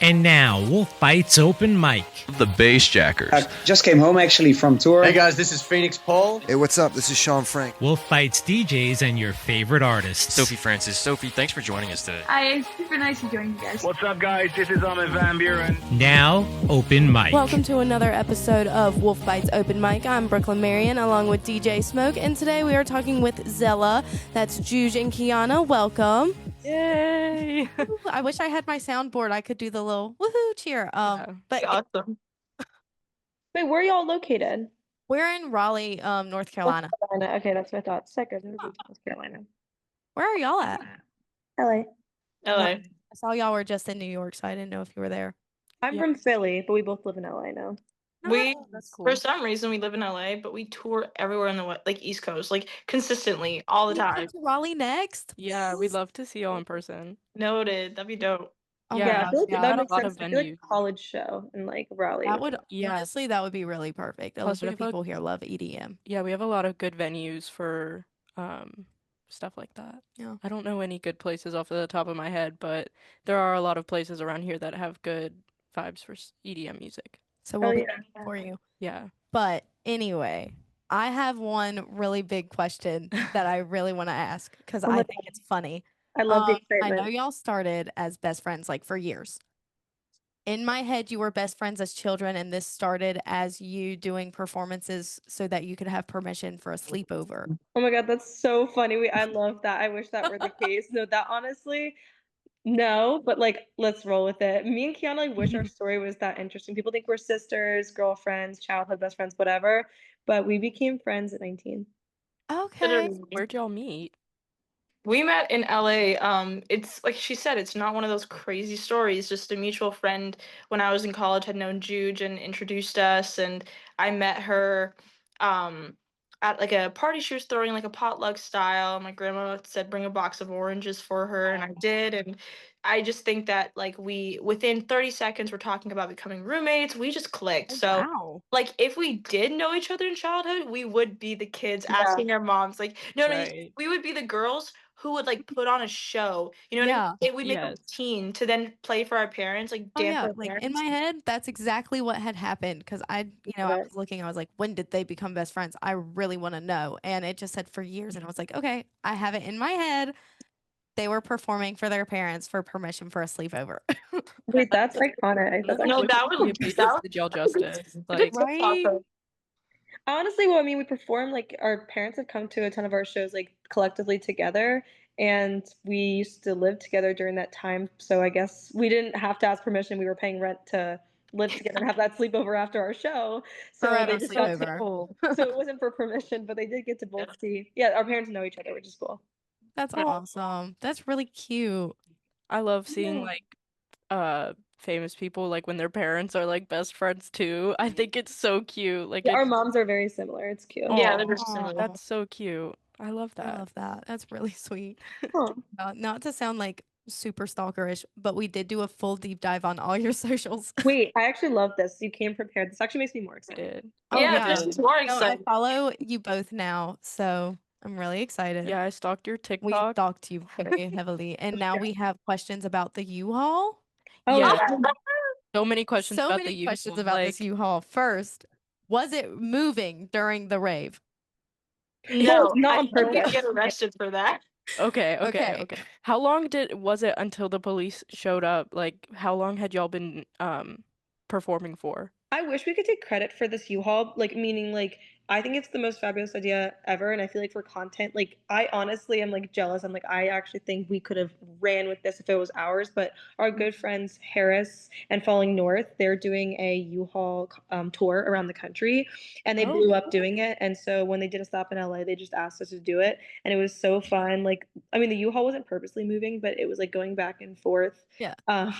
And now, WolfBytes Open Mic. The Bass Jackers. I just came home actually from tour. Hey guys, this is Phoenix Paul. Hey, what's up? This is Sean Frank. WolfBytes DJs and your favorite artists. Sophie Francis. Sophie, thanks for joining us today. Hi, it's super nice to join you guys. What's up, guys? This is Ahmed Van Buren. Now, Open Mic. Welcome to another episode of WolfBytes Open Mic. I'm Brooklyn Marion along with DJ Smoke, and today we are talking with Z3LLA. That's Juj and Kiana. Welcome. Yay! I wish I had my soundboard. I could do the little woohoo cheer. But awesome. Wait, where are y'all located? We're in Raleigh, North Carolina. Okay, that's what I thought. Second, North Carolina. Where are y'all at? LA. LA. I saw y'all were just in New York, so I didn't know if you were there. I'm from Philly, but we both live in LA now. That's cool. For some reason, we live in LA, but we tour everywhere in the East Coast, consistently, all the time. Come to Raleigh next? Yeah, we'd love to see y'all in person. Noted. That'd be dope. Oh Yeah, I feel like yeah, that a makes lot sense. of I feel like venues. a college show in Raleigh. That would Yeah. honestly, that would be really perfect. A lot Plus, we of have a- people here love EDM. Yeah, we have a lot of good venues for stuff like that. Yeah. I don't know any good places off the top of my head, but there are a lot of places around here that have good vibes for EDM music. So we'll be yeah. there for you. Yeah. But anyway, I have one really big question that I really want to ask because Oh my I think it's funny. I love the I excitement. know y'all started as best friends for years. In my head, you were best friends as children, and this started as you doing performances so that you could have permission for a sleepover. Oh my god, that's so funny. I love that. I wish that were the case. No, that honestly, no, but let's roll with it. Me and Kiana wish our story was that interesting. People think we're sisters, girlfriends, childhood best friends, whatever. But we became friends at 19. Okay. Where'd y'all meet? We met in LA. It's like she said, it's not one of those crazy stories. Just a mutual friend when I was in college had known Juj and introduced us, and I met her at a party she was throwing, a potluck style. My grandma said bring a box of oranges for her, and I did. And I just think that we within 30 seconds we're talking about becoming roommates. We just clicked. Wow. If we did know each other in childhood, we would be the kids Yeah. asking our moms, no, Right. we would be the girls who would put on a show. You know what I mean? We'd make a Yes. routine to then play for our parents, Oh dance yeah, for our parents. in my head, that's exactly what had happened because I Yeah. was looking, I was like, when did they become best friends? I really want to know. And it just said for years, and I was like, okay, I have it in my head. They were performing for their parents for permission for a sleepover. Wait, that's iconic. That's No, actually that We would appreciate did y'all justice. Right? honestly, well, I mean, we perform our parents have come to a ton of our shows collectively together, and we used to live together during that time. So I guess we didn't have to ask permission. We were paying rent to live together and have that sleepover after our show. So Forever they just got to, sleepover. so it wasn't for permission, but they did get to both see. Yeah, our parents know each other, which is cool. That's awesome. That's really cute. I love seeing Yeah. famous people when their parents are best friends too. I think it's so cute. Yeah, our it's- moms are very similar. It's cute. Yeah, Aw, they're just similar. that's so cute. I love I that. love that. That's really sweet. Huh. Not to sound super stalkerish, but we did do a full deep dive on all your socials. Wait, I actually love this. You came prepared. This actually makes me more I excited. did. Oh, yeah, yeah. this is more No, I exciting. follow you both now, so I'm really excited. Yeah, I stalked your We TikTok. stalked you very heavily, and now we have questions about the U-Haul. Oh, Yeah. yeah. So many questions So about many the questions U-Haul, about this U-Haul. First, was it moving during the rave? No, not I on think we'd purpose. get arrested for that. Okay. Okay. How long was it until the police showed up? How long had y'all been performing for? I wish we could take credit for this U-Haul, meaning I think it's the most fabulous idea ever, and I feel for content, I honestly am jealous. I'm I actually think we could have ran with this if it was ours, but our good friends Harris and Falling North, they're doing a U-Haul tour around the country, and they blew up doing it. And so when they did a stop in LA, they just asked us to do it, and it was so fun. I mean, the U-Haul wasn't purposely moving, but it was going back and forth. Yeah.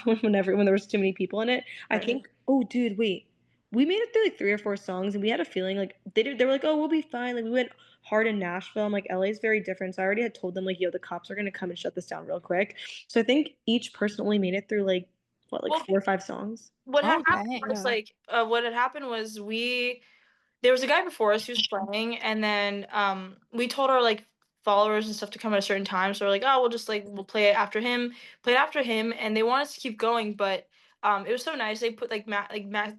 When there was too many people in it. I Right. think. Oh, dude, wait. We made it through 3 or 4 songs, and we had a feeling they were oh, we'll be fine. We went hard in Nashville. I'm LA is very different. So I already had told them yo, the cops are gonna come and shut this down real quick. So I think each person only made it through what, Well, 4 or 5 songs. What had Okay, happened was what had happened was there was a guy before us who was playing, and then we told our followers and stuff to come at a certain time. So we're oh, we'll just we'll play it after him, and they want us to keep going, but It was so nice. They put like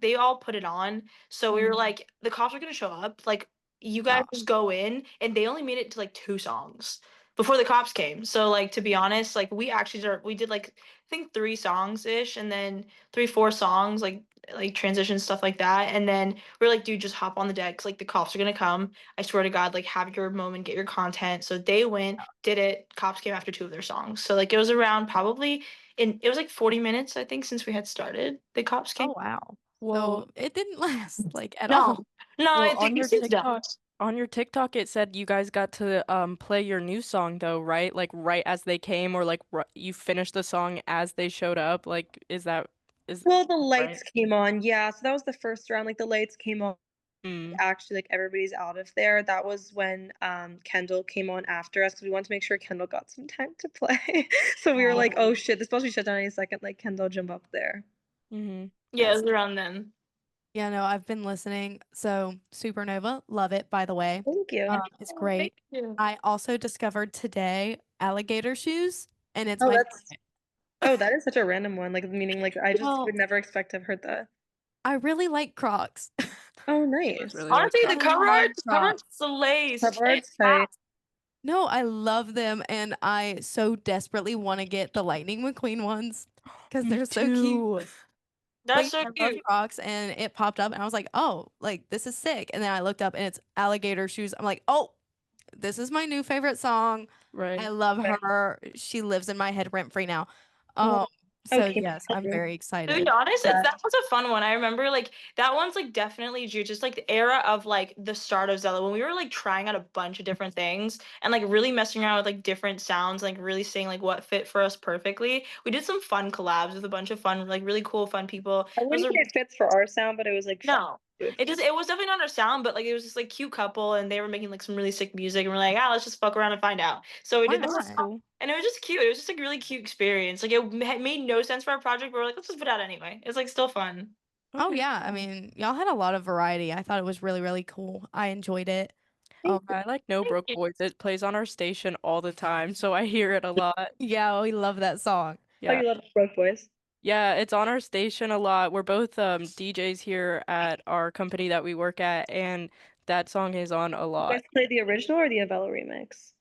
they all put it on. So we were like, the cops are gonna show up. Like, you guys Wow. just go in, and they only made it to like 2 songs before the cops came. So like, to be honest, like we did like I think 3 songs ish, and then 3-4 songs like transition stuff like that. And then we are like, dude, just hop on the deck 'cause like the cops are gonna come. I swear to God, like have your moment, get your content. So they went, did it. Cops came after 2 of their songs. So like it was around probably it was like 40 minutes, I think, since we had started. The cops came. Oh wow. Well, So it didn't last like at No, all. no, well, I think it's done. on your TikTok, it said you guys got to play your new song though, right? Like right as they came, or like you finished the song as they showed up. Like, is Well, the right? lights came on. Yeah, so that was the first round. Like the lights came on. Mm. Actually, like everybody's out of there. That was when Kendall came on after us because we wanted to make sure Kendall got some time to play. So we were like, oh shit, this supposed to shut down any second. Like Kendall jump up there. Mm-hmm. Yeah, it was around then. Yeah, no, I've been listening. So Supernova, love it, by the way. Thank you. It's great. Thank you. I also discovered today alligator shoes, and it's Oh, my that's that is such a random one. Like meaning like I just Well- would never expect to have heard that. I really like Crocs. Oh, nice. Really Honestly, like the I cover love art Crocs. slays. Cover art's Check it out. tight. No, I love them, and I so desperately want to get the Lightning McQueen ones because they're so cute. That's so I love cute. Crocs, and it popped up, and I was like, oh, like this is sick. And then I looked up, and it's alligator shoes. I'm like, oh, this is my new favorite song. Right. I love Okay. her. She lives in my head rent free now. Well, So okay, yes, I'm okay. very To excited. be honest, Yeah. that was a fun one. I remember like that one's like definitely just like the era of like the start of Zelda when we were like trying out a bunch of different things and like really messing around with like different sounds, like really seeing like what fit for us perfectly. We did some fun collabs with a bunch of fun, like really cool, fun people. I wouldn't say it fits for our sound, but it was like fun. No. It was definitely not our sound, but like it was just like cute couple and they were making like some really sick music and we're like, let's just fuck around and find out. So we Why did that. not? And it was just cute. It was just like a really cute experience. Like it made no sense for our project, but we're like, let's just put it out anyway. It's like still fun. Oh Okay, yeah, I cool. mean, y'all had a lot of variety. I thought it was really, really cool. I enjoyed it. I like No Thank Broke you. Boys. It plays on our station all the time, so I hear it a lot. Yeah, we love that song. Oh, Yeah. you love Broke Boys. Yeah, it's on our station a lot. We're both DJs here at our company that we work at, and that song is on a You lot. guys play the original or the Avello remix?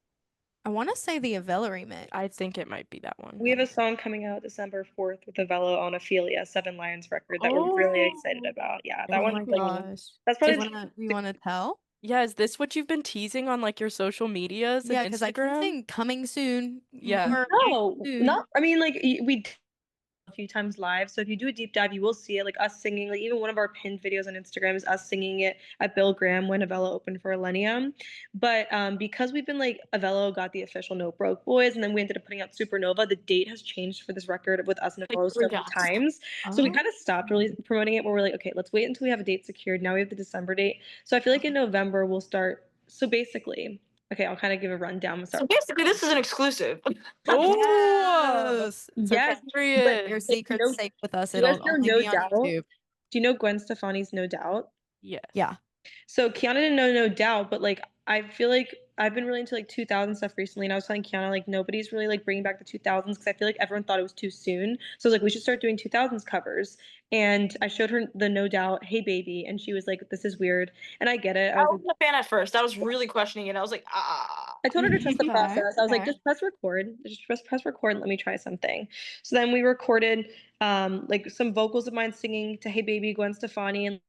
I want to say the Avella remix. I think it might be that one. We have a song coming out December 4th with Avello on Ophelia, Seven Lions record that we're really excited about. Yeah, that Oh one's my like gosh. that's Do probably you wanna tell? Yeah, is this what you've been teasing on like your social medias Yeah, and because I keep Instagram? saying coming soon. Yeah. more no, soon. not. I mean, like we a few times live. So if you do a deep dive, you will see it, like us singing. Like even one of our pinned videos on Instagram is us singing it at Bill Graham when Avello opened for Millennium. But because we've been like Avello got the official No Broke Boys, and then we ended up putting out Supernova. The date has changed for this record with us and Avello three several times. times. So we Oh. kind of stopped really promoting it. Where we're like, okay, let's wait until we have a date secured. Now we have the December date. So I feel like in November we'll start. So basically, okay, I'll kind of give a rundown. So basically, this is an exclusive. Oh, Yes. Yes, curious. Your secret's no- safe with us. do you guys It'll know only No be on Doubt? YouTube. Do you know Gwen Stefani's No Doubt? Yes. Yeah. So Kiana didn't know No Doubt, but like I feel like I've been really into like 2000 stuff recently, and I was telling Kiana like nobody's really like bringing back the 2000s because I feel like everyone thought it was too soon. So I was like, we should start doing 2000s covers. And I showed her the No Doubt Hey Baby, and she was like, this is weird. And I get it. I wasn't a fan at first. I was really questioning it. I was like, I told her to trust the Okay, process. I was like, okay. just press record. Just press record and let me try something. So then we recorded like some vocals of mine singing to Hey Baby, Gwen Stefani, and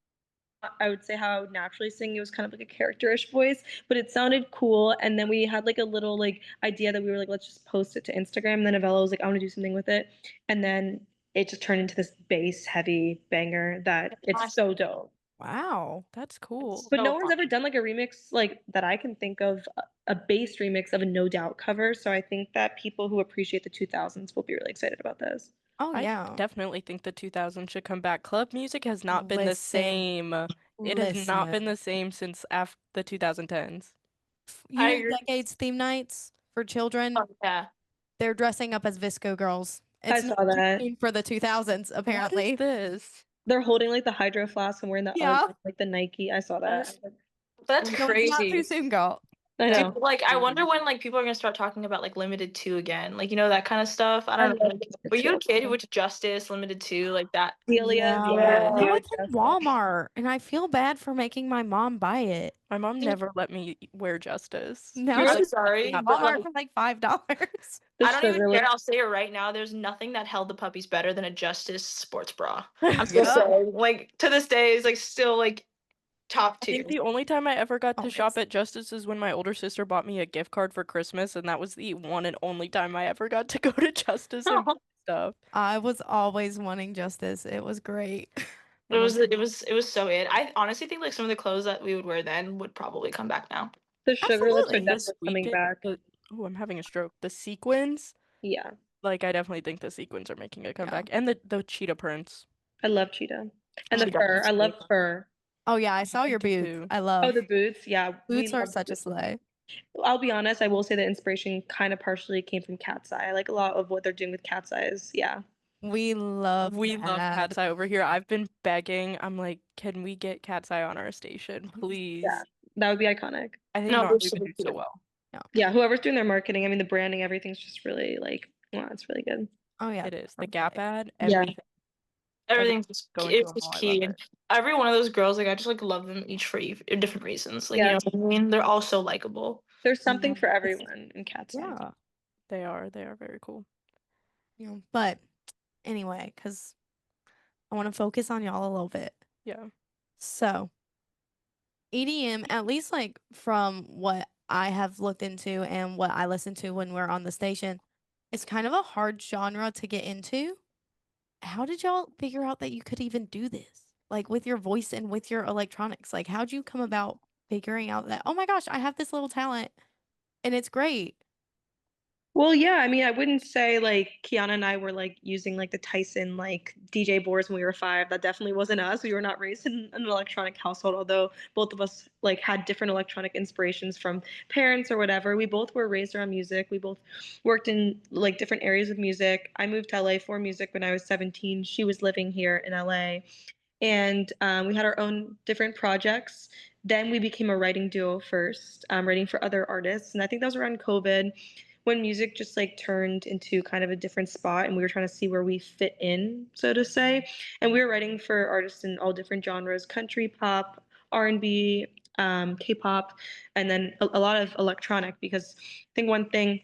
I would say how I would naturally sing. It was kind of like a character-ish voice, but it sounded cool. And then we had like a little like idea that we were like, let's just post it to Instagram. And then Avella was like, I want to do something with it. And then it just turned into this bass heavy banger that it's so dope. Wow. That's cool. But So no one's fun. ever done like a remix like that I can think of, a bass remix of a No Doubt cover. So I think that people who appreciate the 2000s will be really excited about this. Oh I yeah. definitely think the 2000s should come back. Club music has not been the Listen. same. It has not been Listen. the same since after the 2010s. You I know agree. Decades theme nights for children? Oh, yeah. They're dressing up as Visco girls. I It's saw not too that. soon for the 2000s, apparently. What is this? They're holding like the hydro flask and wearing the Yeah. like the Nike. I saw that. That's No, it's not too crazy. soon, girl. I know. Dude, like I wonder when like people are gonna start talking about like Limited 2 again, like that kind of stuff. I don't know. love Like, Limited were you a 2. kid with Justice, Limited 2, like that? Delia, Yeah. Yeah. Now it's in Justice. Walmart, and I feel bad for making my mom buy it. My mom never let me wear Justice. Now I'm it's so in sorry, not but Walmart like for like $5. The I don't even sugar care. I'll say it right now. There's nothing that held the puppies better than a Justice sports bra. I'm so Yep. sorry. Like to this day is like still like top I two. think the only time I ever got to shop Always. at Justice is when my older sister bought me a gift card for Christmas, and that was the one and only time I ever got to go to Justice and buy stuff. I was always wanting Justice. It was great. It was so it. I honestly think like some of the clothes that we would wear then would probably come back now. The sugar lips are Absolutely. definitely coming back. Oh, I'm having a stroke. The sequins, Yeah, like I definitely think the sequins are making a Yeah. comeback, and the cheetah prints. I love cheetah and the Cheetah. fur. I love fur. Oh yeah, I saw your do boots. too. I Oh, love the boots. Yeah, we boots are love such a boots. slay. I'll be honest. I will say the inspiration kind of partially came from Cat's Eye. I like a lot of what they're doing with Cat's Eyes. Yeah. We love We love that. Cat's Eye over here. I've been begging. I'm like, can we get Cat's Eye on our station, please? Yeah. That would be iconic. I think No, Marley they're would do so so well. Yeah, whoever's doing their marketing, I mean the branding, everything's just really like, wow, it's really good. Oh yeah, It is. The perfect. Gap ad, Yeah. everything. Everything's just going to it's a just mall, I key. love And it. every one of those girls, like I just like love them each for different reasons. Like you Yeah. know what I mean? They're all so likable. There's something Mhm. for everyone in Cat's Eye. Yeah. They are very cool. But anyway, because I want to focus on y'all a little bit. Yeah. So EDM, at least like from what I have looked into and what I listen to when we're on the station, it's kind of a hard genre to get into. How did y'all figure out that you could even do this? Like with your voice and with your electronics? Like how'd you come about figuring out that, oh my gosh, I have this little talent and it's great? Well, yeah, I mean, I wouldn't say like Kiana and I were like using like the Tyson like DJ boards when we were 5. That definitely wasn't us. We were not raised in an electronic household, although both of us like had different electronic inspirations from parents or whatever. We both were raised around music. We both worked in like different areas of music. I moved to LA for music when I was 17. She was living here in LA. And we had our own different projects. Then we became a writing duo first, writing for other artists. And I think that was around COVID when music just like turned into kind of a different spot and we were trying to see where we fit in, so to say. And we were writing for artists in all different genres: country, pop, R&B, K-pop, and then a lot of electronic, because I think one thing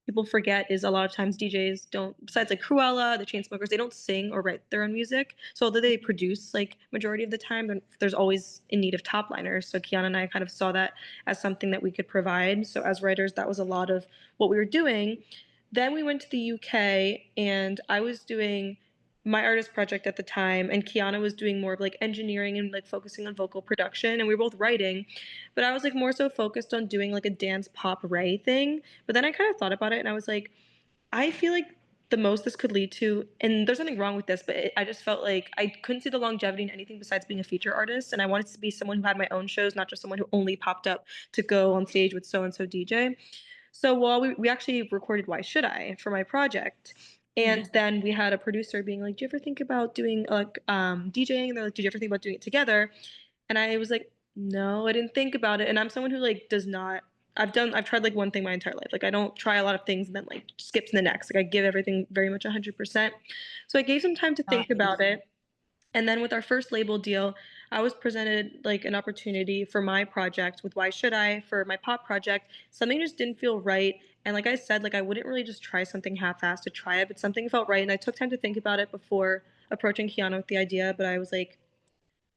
people forget is a lot of times DJs don't, besides like Cruella, the Chainsmokers, they don't sing or write their own music. So although they produce like majority of the time, there's always in need of top liners. So Kiana and I kind of saw that as something that we could provide. So as writers, that was a lot of what we were doing. Then we went to the UK and I was doing my artist project at the time, and Kiana was doing more of like engineering and like focusing on vocal production, and we were both writing, but I was like more so focused on doing like a dance pop Ray thing. But then I kind of thought about it and I was like, I feel like the most this could lead to, and there's nothing wrong with this, but I just felt like I couldn't see the longevity in anything besides being a feature artist. And I wanted to be someone who had my own shows, not just someone who only popped up to go on stage with so and so DJ. So while we actually recorded Why Should I for my project. And then we had a producer being like, do you ever think about doing like DJing? And they're like, did you ever think about doing it together? And I was like, no, I didn't think about it. And I'm someone who like does not, I've tried like one thing my entire life. Like I don't try a lot of things and then like skip to the next. Like I give everything very much 100%. So I gave some time to think about it. And then with our first label deal, I was presented like an opportunity for my project with Why Should I, for my pop project. Something just didn't feel right. And like I said, like I wouldn't really just try something half-assed to try it, but something felt right. And I took time to think about it before approaching Kiana with the idea. But I was like,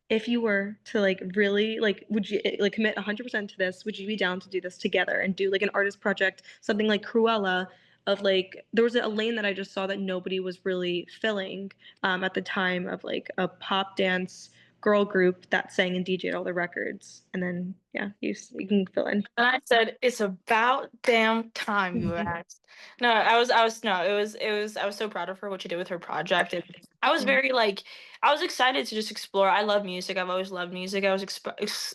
if you were to like really like, would you like commit 100% to this? Would you be down to do this together and do like an artist project, something like Cruella? Of like, there was a lane that I just saw that nobody was really filling at the time, of like a pop dance girl group that sang and DJ'd all the records. And then yeah, you can fill in. And I said, it's about damn time you asked. No, no, I was so proud of her, what she did with her project. And I was very like, I was excited to just explore. I love music. I've always loved music. I was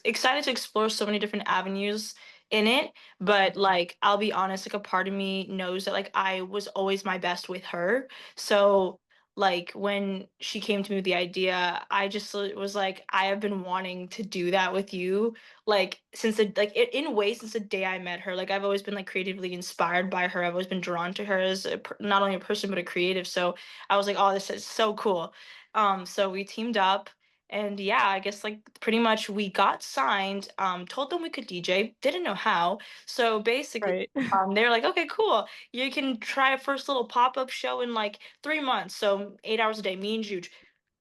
excited to explore so many different avenues in it. But like, I'll be honest, like a part of me knows that like I was always my best with her. So like when she came to me with the idea, I just was like, I have been wanting to do that with you, like since the like in a way since the day I met her. Like I've always been like creatively inspired by her. I've always been drawn to her as not only a person but a creative. So I was like, oh, this is so cool. So we teamed up. And yeah, I guess like pretty much we got signed, told them we could DJ, didn't know how. So basically, Right. they were like, okay, cool. You can try a first little pop-up show in like 3 months. So 8 hours a day, me and Juj.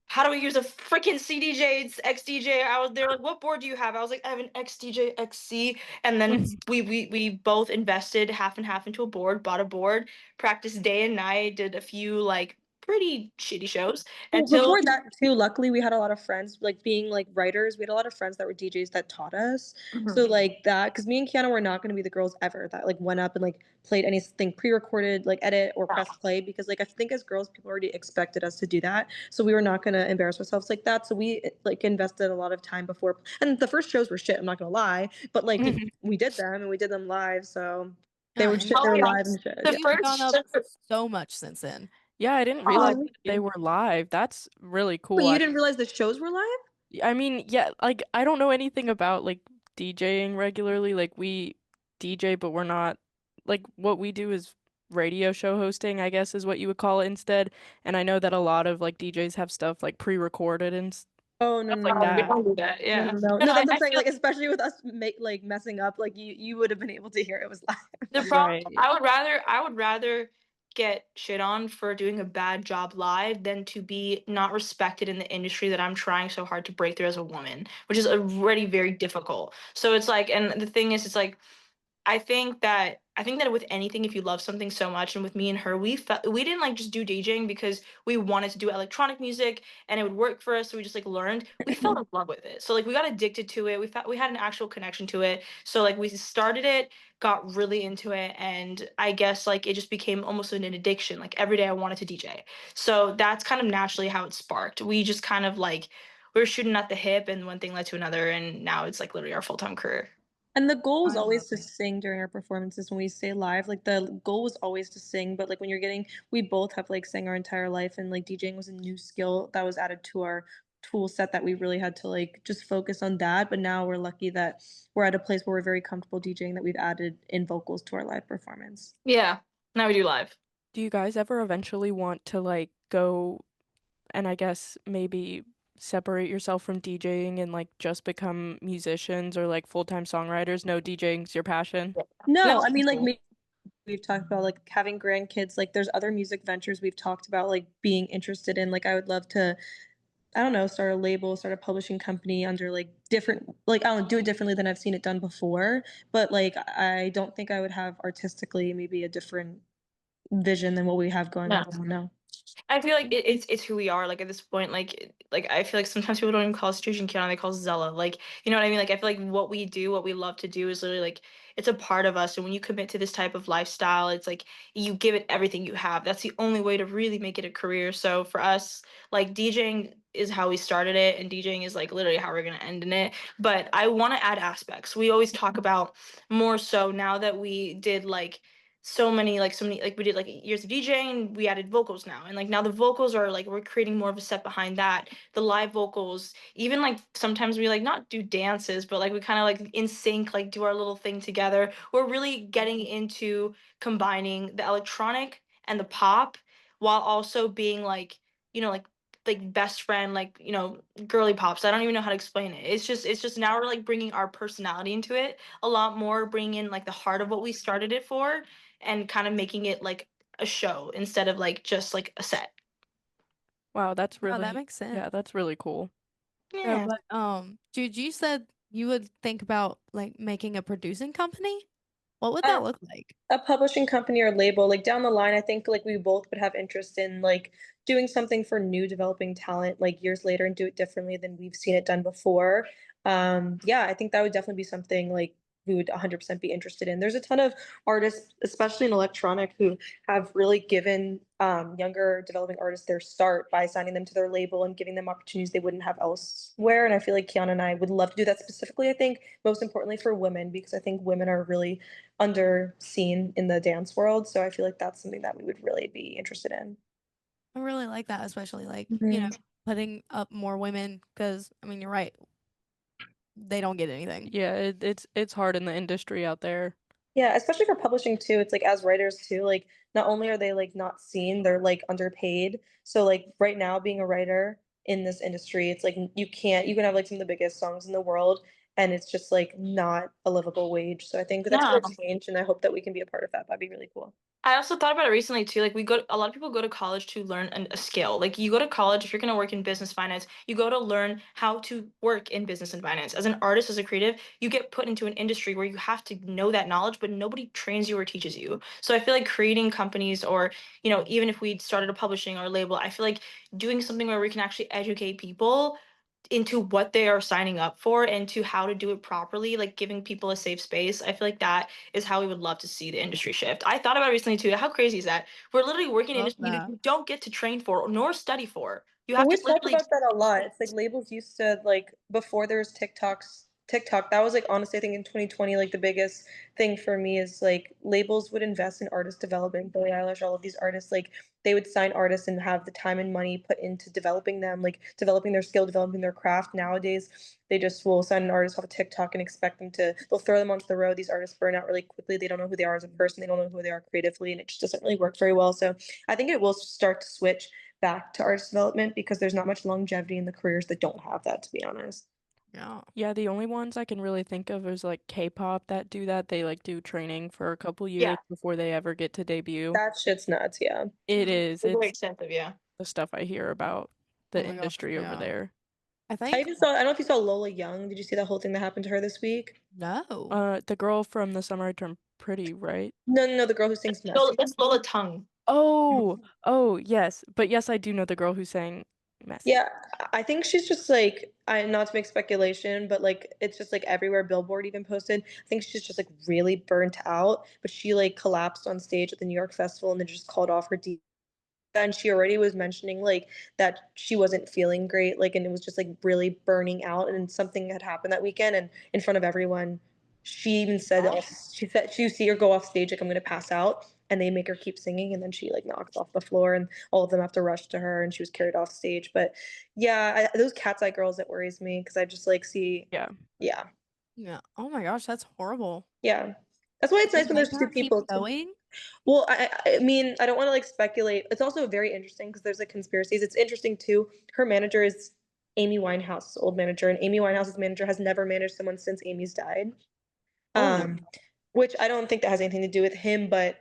How do we use a freaking CDJ? It's XDJ. They're like, what board do you have? I was like, I have an XDJ XC. And then we both invested half and half into a board, bought a board, practiced day and night, did a few like pretty shitty shows Well, until before that too, luckily we had a lot of friends, like being like writers, we had a lot of friends that were DJs that taught us. So like that, because me and Kiana were not going to be the girls ever that like went up and like played anything pre-recorded, like edit or press play, because like I think as girls, people already expected us to do that. So we were not going to embarrass ourselves like that. So we like invested a lot of time before, and the first shows were shit, I'm not going to lie, but like we did them and we did them live. So they were and shit, they were yeah. live and shit. the Yeah. you've gone up first so much since then. Yeah, I didn't realize Oh, they were live. That's really but cool. you didn't realize the shows were live? I mean, yeah, like I don't know anything about like DJing regularly. Like we DJ, but we're not like what we do is radio show hosting, I guess is what you would call it instead. And I know that a lot of like DJs have stuff like pre-recorded and Oh, no, stuff no, like no, we that. no. don't do that. No, Yeah. no, no. No, No, that's what I'm I saying. feel Like, especially with us like messing up, like you would have been able to hear it was live. the problem. Right. I would rather get shit on for doing a bad job live than to be not respected in the industry that I'm trying so hard to break through as a woman, which is already very difficult. So it's like, and the thing is, it's like I think that with anything, if you love something so much, and with me and her, we didn't like just do DJing because we wanted to do electronic music and it would work for us. So we just like learned. We fell in love with it. So like we got addicted to it. We had an actual connection to it. So like we started it, got really into it, and I guess like it just became almost an addiction. Like every day I wanted to DJ. So that's kind of naturally how it sparked. We just kind of like we were shooting at the hip, and one thing led to another, and now it's like literally our full-time career. And the goal was always to sing during our performances when we say live. Like the goal was always to sing, but like when you're getting, we both have like sang our entire life, and like DJing was a new skill that was added to our tool set that we really had to like just focus on that. But now we're lucky that we're at a place where we're very comfortable DJing, that we've added in vocals to our live performance. Yeah. Now we do live. Do you guys ever eventually want to like go and I guess maybe separate yourself from DJing and like just become musicians or like full-time songwriters? No, DJing's your passion. No, No. I mean like we've talked about like having grandkids. Like there's other music ventures we've talked about like being interested in. Like I would love to, I don't know, start a label, start a publishing company under like different, like I don't do it differently than I've seen it done before. But like I don't think I would have artistically maybe a different vision than what we have going No. on now. I feel like it's who we are. Like at this point, like I feel like sometimes people don't even call us Juj and Kiana, they call us Zella. Like you know what I mean? Like I feel like what we do, what we love to do, is literally like it's a part of us. And when you commit to this type of lifestyle, it's like you give it everything you have. That's the only way to really make it a career. So for us, like DJing is how we started it, and DJing is like literally how we're gonna end in it. But I want to add aspects. We always talk about more so now that we did like so many like we did like years of DJing, we added vocals now, and like now the vocals are like we're creating more of a set behind that, the live vocals, even like sometimes we like not do dances, but like we kind of like in sync like do our little thing together. We're really getting into combining the electronic and the pop while also being like like best friend, like girly pops. I don't even know how to explain it. It's just now we're like bringing our personality into it a lot more, bringing in like the heart of what we started it for, and kind of making it like a show instead of like just like a set. Wow, that's Oh, that really makes sense. yeah, that's really cool. Yeah, Yeah. but Jude, you said you would think about like making a producing company. What would that look like? A publishing company or label, like down the line, I think like we both would have interest in like doing something for new developing talent like years later and do it differently than we've seen it done before. Yeah, I think that would definitely be something like we would 100% be interested in. There's a ton of artists, especially in electronic, who have really given younger developing artists their start by signing them to their label and giving them opportunities they wouldn't have elsewhere. And I feel like Kiana and I would love to do that specifically. I think most importantly for women, because I think women are really underseen in the dance world. So I feel like that's something that we would really be interested in. I really like that, especially like, Mhm. putting up more women because, I mean, you're right. They don't get anything. Yeah, it's hard in the industry out there. Yeah, especially for publishing too. It's like as writers too, like not only are they like not seen, they're like underpaid. So like right now being a writer in this industry, it's like you can have like some of the biggest songs in the world and it's just like not a livable wage. So I think that's No. gonna change and I hope that we can be a part of that. That'd be really cool. I also thought about it recently too. Like a lot of people go to college to learn a skill. Like you go to college if you're going to work in business finance, you go to learn how to work in business and finance. As an artist, as a creative, you get put into an industry where you have to know that knowledge, but nobody trains you or teaches you. So I feel like creating companies or, even if we started a publishing or a label, I feel like doing something where we can actually educate people into what they are signing up for and to how to do it properly, like giving people a safe space. I feel like that is how we would love to see the industry shift. I thought about it recently too. How crazy is that? We're literally working in Love industry that. you don't get to train for nor study for. You Well, have we to talk literally about that a lot. It's like labels used to like before there was TikTok, that was like honestly I think in 2020 like the biggest thing for me is like labels would invest in artist development. Billie Eilish, all of these artists, like they would sign artists and have the time and money put into developing them, like developing their skill, developing their craft. Nowadays, they just will sign an artist off of TikTok and expect them to they'll throw them onto the road. These artists burn out really quickly. They don't know who they are as a person, they don't know who they are creatively, and it just doesn't really work very well. So I think it will start to switch back to artist development because there's not much longevity in the careers that don't have that, to be honest. Yeah. Yeah, the only ones I can really think of is like K-pop that do that. They like do training for a couple yeah, years before they ever get to debut. That shit's nuts, yeah. It is. it's very It's extensive, yeah. the stuff I hear about Oh the my gosh. industry over Yeah. there. I I think even saw I don't know if you saw Lola Young. Did you see that whole thing that happened to her this week? no. The girl from The Summer I Turned Pretty, right? No, the girl who sings Messy. That's Lola Tongue. Oh, yes. But yes, I do know the girl who sang Messy. Yeah, I think she's just like I not to make speculation, but like it's just like everywhere Billboard even posted. I think she's just like really burnt out, but she like collapsed on stage at the New York Festival and then just called off her and she already was mentioning like that she wasn't feeling great like and it was just like really burning out and something had happened that weekend and in front of everyone she even said she said she see her go off stage like I'm gonna pass out and they make her keep singing and then she like knocks off the floor and all of them have to rush to her and she was carried off stage but yeah those cat's eye girls it worries me because I just like see Yeah. yeah Yeah. Oh my gosh, that's horrible. yeah that's why it's Did nice it when make there's two her keep people to going? well, I mean, I don't want to like speculate. It's also very interesting because there's like conspiracies. It's interesting too. Her manager is Amy Winehouse's old manager, and Amy Winehouse's manager has never managed someone since Amy's died. Oh, Which I don't think that has anything to do with him, but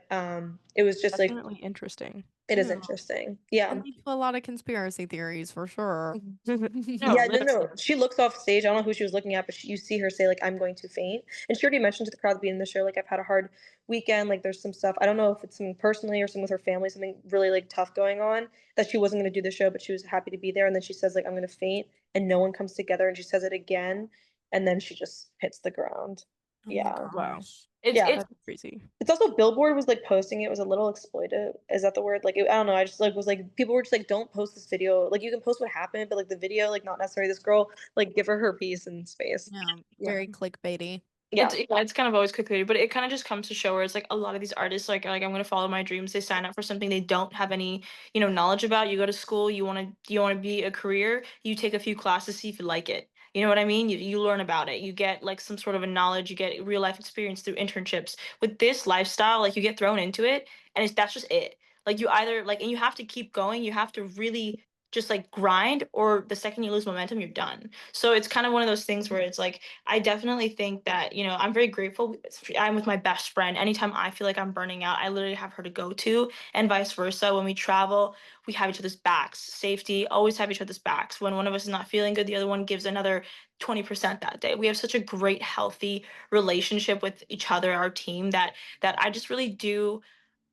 it was just like Definitely interesting. it is yeah. interesting. That Yeah. leads to a lot of conspiracy theories for sure. No, Yeah, no, literally. no. She looks off stage. I don't know who she was looking at, but you see her say like, "I'm going to faint," and she already mentioned to the crowd being in the show, like, "I've had a hard weekend. Like, there's some stuff. I don't know if it's something personally or something with her family, something really like tough going on. That she wasn't going to do the show, but she was happy to be there. And then she says like, "I'm going to faint," and no one comes together, and she says it again, and then she just hits the ground. Oh my Yeah, Wow. gosh. yeah. That's crazy. It's also Billboard was like posting it was a little exploitive. Is that the word? Like I don't know. I just like was like people were just like don't post this video. Like you can post what happened, but like the video like not necessarily this girl like give her peace and space. Yeah. Yeah. Very clickbaity. Yeah. It's kind of always clickbaity, but it kind of just comes to show where it's like a lot of these artists like I'm gonna follow my dreams. They sign up for something they don't have any knowledge about. You go to school, you want to be a career. You take a few classes, see if you like it. You know what I mean? You learn about it. You get like some sort of a knowledge. You get real life experience through internships. With this lifestyle, like you get thrown into it, and that's just it. Like you either like, and you have to keep going. You have to really just like grind, or the second you lose momentum, you're done. So it's kind of one of those things where it's like I definitely think that, I'm very grateful. I'm with my best friend. Anytime I feel like I'm burning out, I literally have her to go to, and vice versa. When we travel, we have each other's backs. Safety, always have each other's backs. When one of us is not feeling good, the other one gives another 20% that day. We have such a great, healthy relationship with each other, our team, that I just really do.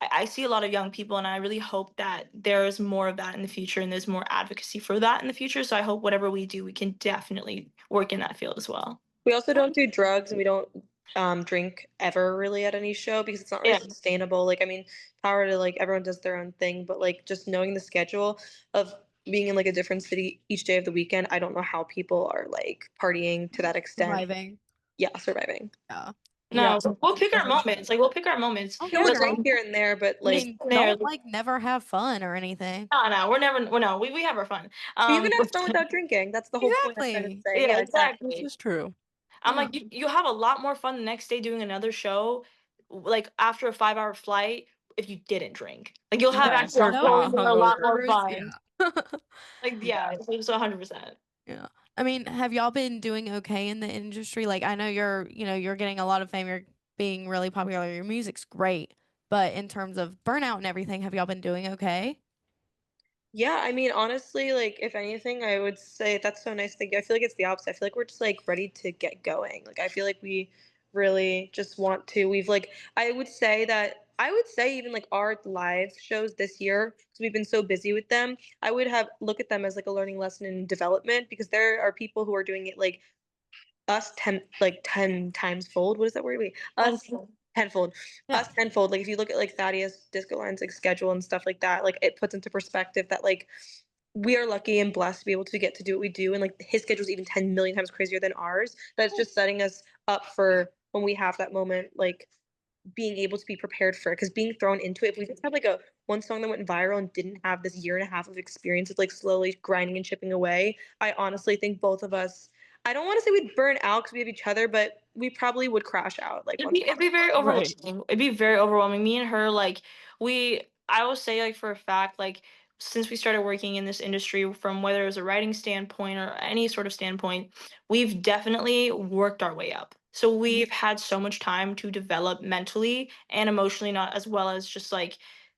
I see a lot of young people, and I really hope that there's more of that in the future, and there's more advocacy for that in the future. So I hope whatever we do, we can definitely work in that field as well. We also don't do drugs and we don't drink ever really at any show because it's not really Yeah. sustainable. Like I mean, power to like everyone does their own thing, but like just knowing the schedule of being in like a different city each day of the weekend, I don't know how people are like partying to that extent. Surviving. Yeah, surviving. Yeah. No, Yeah. we'll pick our moments. Like we'll pick our moments. Oh, We'll yeah, drink don't, here and there, but I like mean, there. don't like never have fun or anything. No, we're never. Well, no, we have our fun. you can have fun without drinking. That's the whole point I'm trying to Exactly. say. Yeah, This exactly. is true. I'm Yeah. like, you have a lot more fun the next day doing another show, like after a 5-hour flight, if you didn't drink. Like you'll have Yeah, actually a or whole not year a lot more hungover. fun. Yeah. Like yeah, it's 100%. Yeah. I mean, have y'all been doing okay in the industry? Like, I know you're getting a lot of fame. You're being really popular. Your music's great. But in terms of burnout and everything, have y'all been doing okay? Yeah, I mean, honestly, like if anything, I would say that's so nice. I feel like it's the opposite. I feel like we're just like ready to get going. Like I feel like we really just want to. We've like I would say even like our live shows this year because we've been so busy with them. I would have look at them as like a learning lesson in development because there are people who are doing it like us 10 times fold. What is that word? Wait, us tenfold. Yeah. Us tenfold. Like if you look at like Thaddeus Disco Line's like schedule and stuff like that, like it puts into perspective that like we are lucky and blessed to be able to get to do what we do, and like his schedule is even 10 million times crazier than ours. That's just setting us up for when we have that moment, like being able to be prepared for it. Because being thrown into it, if we just had like a one song that went viral and didn't have this year and a half of experience of like slowly grinding and chipping away, I honestly think both of us. I don't want to say we'd burn out because we have each other, but we probably would crash out. Like It'd be very Right. overwhelming. It'd be very overwhelming. Me and her, like, I will say, like, for a fact, like, since we started working in this industry, from whether it was a writing standpoint or any sort of standpoint, we've definitely worked our way up. So we've had so much time to develop mentally and emotionally, not as well as just like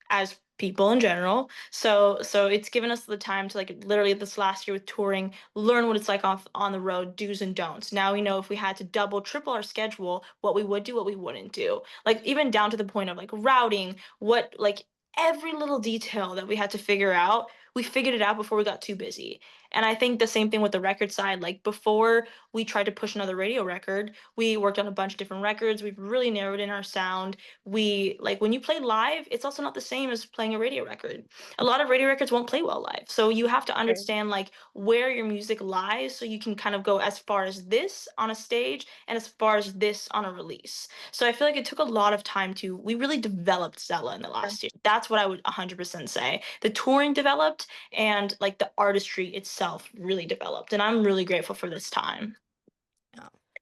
as people in general. So it's given us the time to like literally this last year with touring, learn what it's like off on the road, do's and don'ts. Now we know if we had to double, triple our schedule, what we would do, what we wouldn't do. Like even down to the point of like routing, what like every little detail that we had to figure out, we figured it out before we got too busy. And I think the same thing with the record side. Like before we tried to push another radio record, we worked on a bunch of different records. We've really narrowed in our sound. We like when you play live, it's also not the same as playing a radio record. A lot of radio records won't play well live. So you have to understand like where your music lies so you can kind of go as far as this on a stage and as far as this on a release. So I feel like it took a lot of time to we really developed Zella in the last year. That's what I would 100% say. The touring developed and like the artistry itself really developed. And I'm really grateful for this time.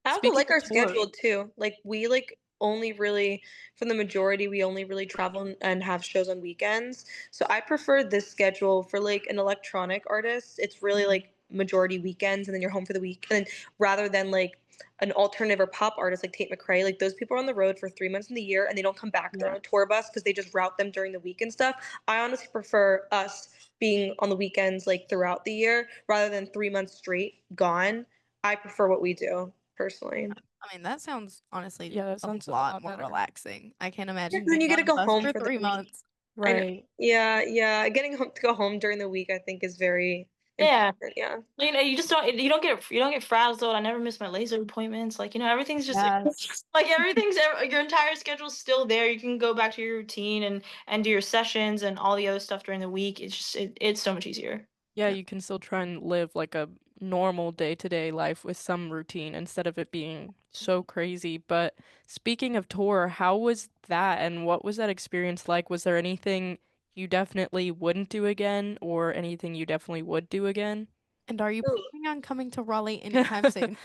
I also Speaking like of our tour- schedule too. Like we like only really for the majority we only really travel and have shows on weekends. So I prefer this schedule for like an electronic artist. It's really like majority weekends and then you're home for the week. And then rather than like an alternative or pop artist like Tate McRae, like those people are on the road for 3 months in the year and they don't come back. They're on a tour bus because they just route them during the week and stuff. I honestly prefer us being on the weekends like throughout the year rather than 3 months straight gone. I prefer what we do personally. I mean, that sounds honestly Yeah, that sounds a a lot lot more better. relaxing. I can't Yeah, imagine 'cause then you being get to on a go bus home for for the 3 week. months. I know. Right. Yeah. Getting home to go home during the week, I think, is very Yeah. important. Yeah. You know, you don't get frazzled. I never miss my laser appointments. Like, you know, everything's just Yes. like your entire schedule's still there. You can go back to your routine and do your sessions and all the other stuff during the week. It's just it's so much easier. Yeah, you can still try and live like a normal day-to-day life with some routine instead of it being so crazy. But speaking of tour, how was that and what was that experience like? Was there anything you definitely wouldn't do again or anything you definitely would do again? And are you planning on coming to Raleigh anytime soon?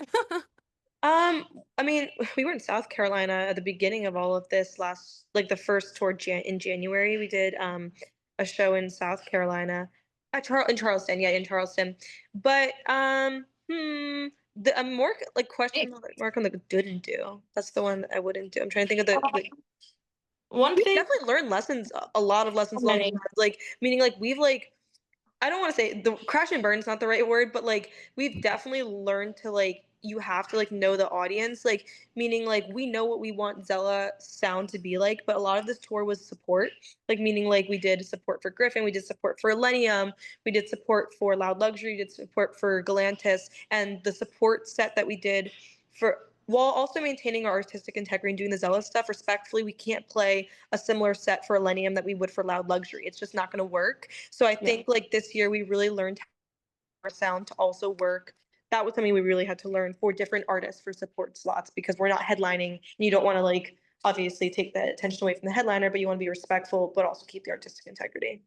I mean, we were in South Carolina at the beginning of all of this last, like the first tour in January. We did a show in South Carolina, in Charleston, yeah, in Charleston. But the more like question mark on the didn't do. That's the one that I wouldn't do. I'm trying to think of the One we thing. definitely learned lessons, a lot of lessons along the way. Like meaning like we've like I don't want to say the crash and burn is not the right word, but like we've definitely learned to like you have to like know the audience, like meaning like we know what we want Zella sound to be like, but a lot of this tour was support, like meaning like we did support for Griffin, we did support for Millennium, we did support for Loud Luxury, we did support for Galantis, and the support set that we did for while also maintaining our artistic integrity and doing the Zella stuff respectfully, we can't play a similar set for Millennium that we would for Loud Luxury. It's just not going to work. So I think like this year we really learned our sound to also work that was something we really had to learn for different artists for support slots, because we're not headlining and you don't want to like obviously take the attention away from the headliner, but you want to be respectful but also keep the artistic integrity.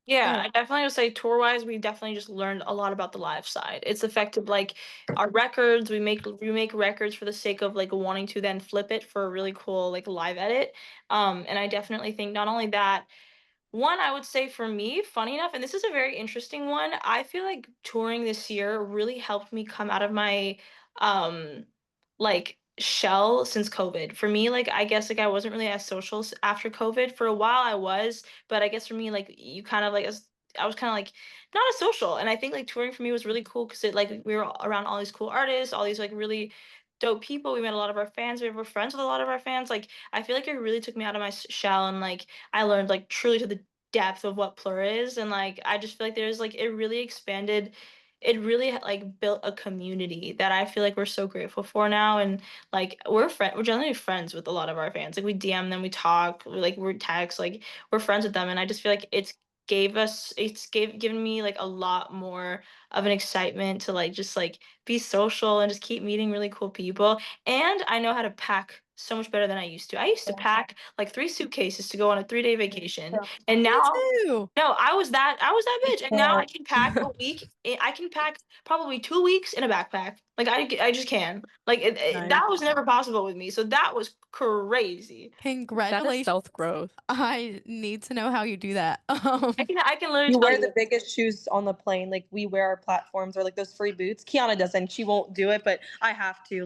Yeah, Yeah. I definitely would say tour wise, we definitely just learned a lot about the live side. It's affected like our records. We make records for the sake of like wanting to then flip it for a really cool like live edit. And I definitely think not only that, one, I would say for me, funny enough, and this is a very interesting one, I feel like touring this year really helped me come out of my like shell since COVID. For me, like I guess like I wasn't really as social after COVID. For a while I was, but I guess for me, like you kind of like I was kind of like not as social. And I think like touring for me was really cool because it like we were around all these cool artists, all these like really dope people. We met a lot of our fans. We were friends with a lot of our fans. Like I feel like it really took me out of my shell, and like I learned like truly to the depth of what Plur is. And like I just feel like there's like it really expanded, it really like built a community that I feel like we're so grateful for now. And like we're generally friends with a lot of our fans. Like we DM them, we talk, we're text, like we're friends with them. And I just feel like given me like a lot more of an excitement to like just like be social and just keep meeting really cool people. And I know how to pack so much better than I used to. I used to pack like 3 suitcases to go on a 3-day vacation. And Me now too. no, I was that bitch. And now I can pack a week. I can pack probably 2 weeks in a backpack. Like I just can. Like Nice. that was never possible with me. So that was crazy. That is Congratulations. stealth growth. I need to know how you do that. I can literally You tell wear you. the biggest shoes on the plane. Like we wear our platforms or like those free boots. Kiana doesn't. She won't do it, but I have to.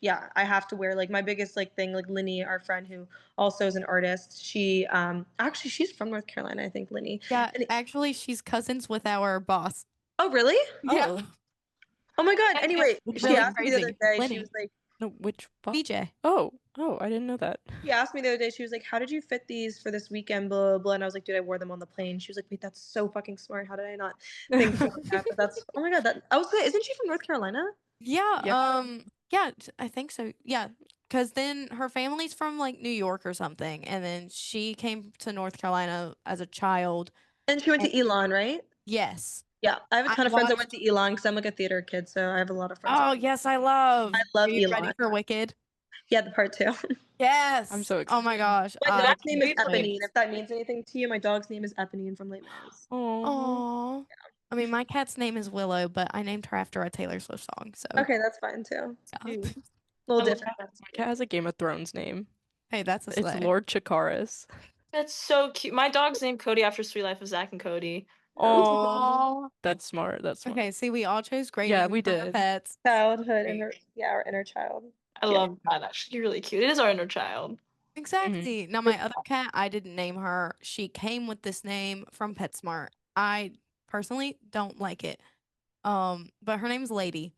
Yeah, I have to wear like my biggest like thing. Like Linny, our friend who also is an artist. She actually she's from North Carolina, I think, Linny. Yeah, And- actually, she's cousins with our boss. oh really? Yeah, Oh my god. Anyway, it's she really asked me the other crazy. day. She Lenny, was like, No, which BJ. Oh, I didn't know that. she asked me the other day. She was like, "How did you fit these for this weekend?" Blah blah blah. And I was like, "Dude, I wore them on the plane." She was like, "Wait, that's so fucking smart. How did I not think about that?" But that's oh my god. That I was. Isn't she from North Carolina? Yeah, Yeah. yeah, I think so. Yeah, because then her family's from like New York or something, and then she came to North Carolina as a child. And she went And to Elon, right? yes, Yeah, I have a I ton of friends that went watched. to Elon because I'm like a theater kid, so I have a lot of friends. Oh yes, I love. I love Are you ready Elon. for Wicked? Yeah, the part two. Yes. I'm so Oh my gosh. My dog's Exactly. name is Wait. Eponine. If that means anything to you, my dog's name is Eponine from Les Mis. Oh. Oh. I mean, my cat's name is Willow, but I named her after a Taylor Swift song. So Okay, that's fine too. yeah. A I little love different. that. My cat has a Game of Thrones name. Hey, that's a It's slay. Lord Chikaris. That's so cute. My dog's named Cody after Sweet Life of Zach and Cody. Oh, that's smart. That's smart. Okay, see, we all chose great Yeah, names we for our did. pets. Childhood, our inner child. I love that. Actually, really cute. It is our inner child. Exactly. Now, my other cat, I didn't name her. She came with this name from PetSmart. I personally don't like it. But her name's Lady,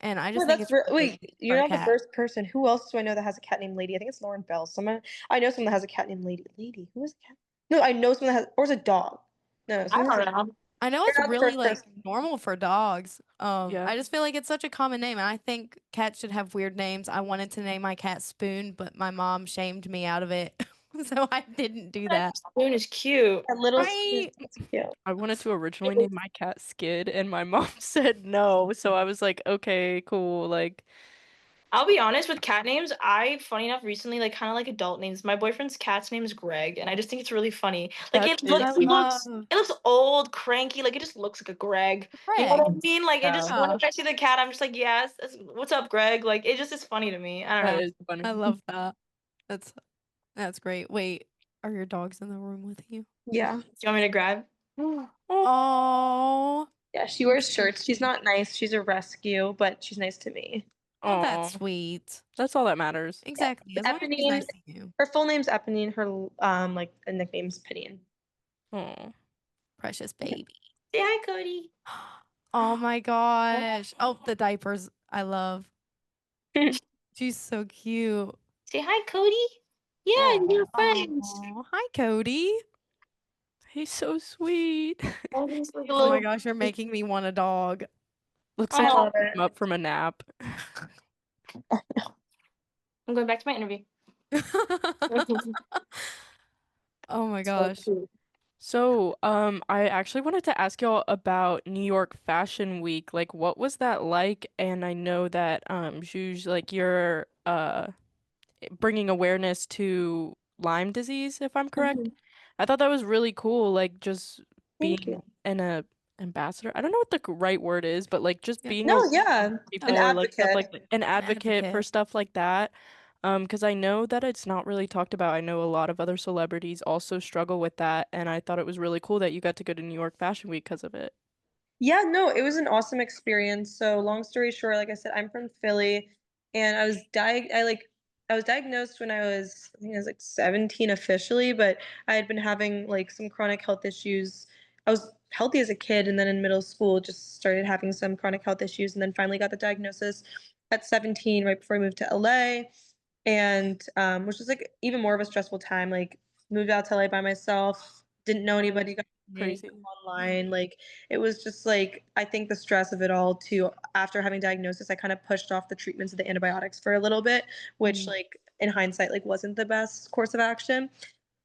and I just Yeah, think that's it's really wait. cute You're for a not the cat. first person. Who else do I know that has a cat named Lady? I think it's Lauren Bell. Someone I know someone that has a cat named Lady. Lady, who is a cat? No, I know someone that has, or is a dog. No, I someone has don't a, know. I know You're it's not the really first like person. normal for dogs. Yeah. I just feel like it's such a common name, and I think cats should have weird names. I wanted to name my cat Spoon, but my mom shamed me out of it, so I didn't do that. Spoon is cute. That little Right? That's cute. I wanted to originally name my cat Skid, and my mom said no. So I was like, okay, cool. Like, I'll be honest with cat names. Funny enough, recently, like kind of like adult names. My boyfriend's cat's name is Greg, and I just think it's really funny. Like That it is looks, I he looks, love it looks old, cranky. Like it just looks like a Greg. You know Greg. what I mean? Like it just Yeah. whenever I see the cat, I'm just like, yes, what's up, Greg? Like it just is funny to me. I don't that know. is funny. I love that. That's great. Wait, are your dogs in the room with you? Yeah. Do you want me to grab? Oh, Yeah, she wears shirts. She's not nice. She's a rescue, but she's nice to me. oh, Aw, that's sweet. that's all that matters. Exactly. As long as she's Eponine, nice to you, her full name's Eponine. Her like the nickname's Pinion. Oh, precious baby. Say hi, Cody. Oh my gosh. Oh, the diapers. I love. She's so cute. Say hi, Cody. Yeah, you're friends. Aw, hi, Cody. he's so sweet. Oh, he's like a Oh little. my gosh, you're making me want a dog. Looks I like love he it. came up from a nap. I'm going back to my interview. Oh my gosh. So, I actually wanted to ask y'all about New York Fashion Week. Like, what was that like? And I know that, Juj, like, you're bringing awareness to Lyme disease, if I'm correct. Mhm. I thought that was really cool, like, just Thank being you. a ambassador. I don't know what the right word is, but like just Yeah. being No, around yeah, people an or like stuff like advocate. that, an advocate for advocate. stuff like that. Because I know that it's not really talked about. I know a lot of other celebrities also struggle with that, and I thought it was really cool that you got to go to New York Fashion Week because of it. Yeah, no, it was an awesome experience. So long story short, like I said, I'm from Philly and I was diagnosed when I think I was like 17 officially, but I had been having like some chronic health issues. I was healthy as a kid and then in middle school just started having some chronic health issues and then finally got the diagnosis at 17 right before I moved to LA and which was like even more of a stressful time. Like moved out to LA by myself, didn't know anybody, got Crazy. online. Like it was just like I think the stress of it all too. After having diagnosis, I kind of pushed off the treatments of the antibiotics for a little bit, which like in hindsight like wasn't the best course of action.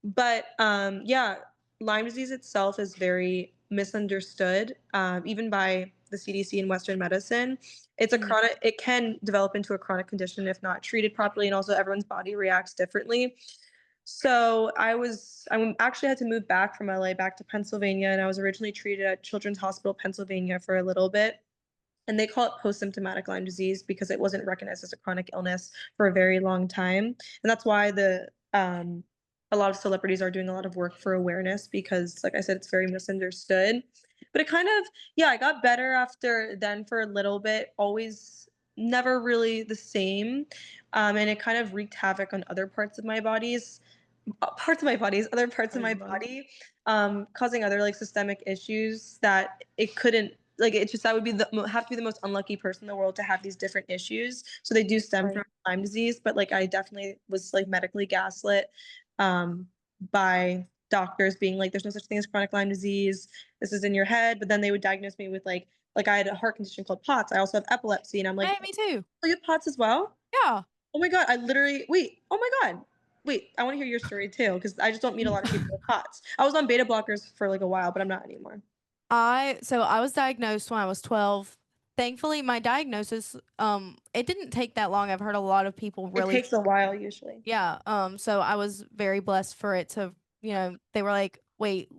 But yeah, Lyme disease itself is very misunderstood, even by the CDC and Western medicine. It's a chronic, it can develop into a chronic condition if not treated properly, and also everyone's body reacts differently. So I actually had to move back from LA back to Pennsylvania, and I was originally treated at Children's Hospital Pennsylvania for a little bit. And they call it post-symptomatic Lyme disease because it wasn't recognized as a chronic illness for a very long time. And that's why a lot of celebrities are doing a lot of work for awareness because, like I said, it's very misunderstood. But it kind of, yeah, I got better after then for a little bit, always never really the same. And it kind of wreaked havoc on other parts of my bodies, other parts of my body, causing other like systemic issues that it couldn't like it just I would be have to be the most unlucky person in the world to have these different issues. So they do stem from Lyme disease, but like I definitely was like medically gaslit by doctors being like, "There's no such thing as chronic Lyme disease. This is in your head." But then they would diagnose me with like I had a heart condition called POTS. I also have epilepsy, and I'm like, Hey, me too. "Oh, you have POTS as well?" Yeah. Oh my god, I literally wait. Oh my god. Wait, I want to hear your story too because I just don't meet a lot of people with POTS. I was on beta blockers for like a while, but I'm not anymore. I was diagnosed when I was 12. Thankfully, my diagnosis, it didn't take that long. I've heard a lot of people It really, takes a while usually. yeah. So I was very blessed for it to, they were like, wait,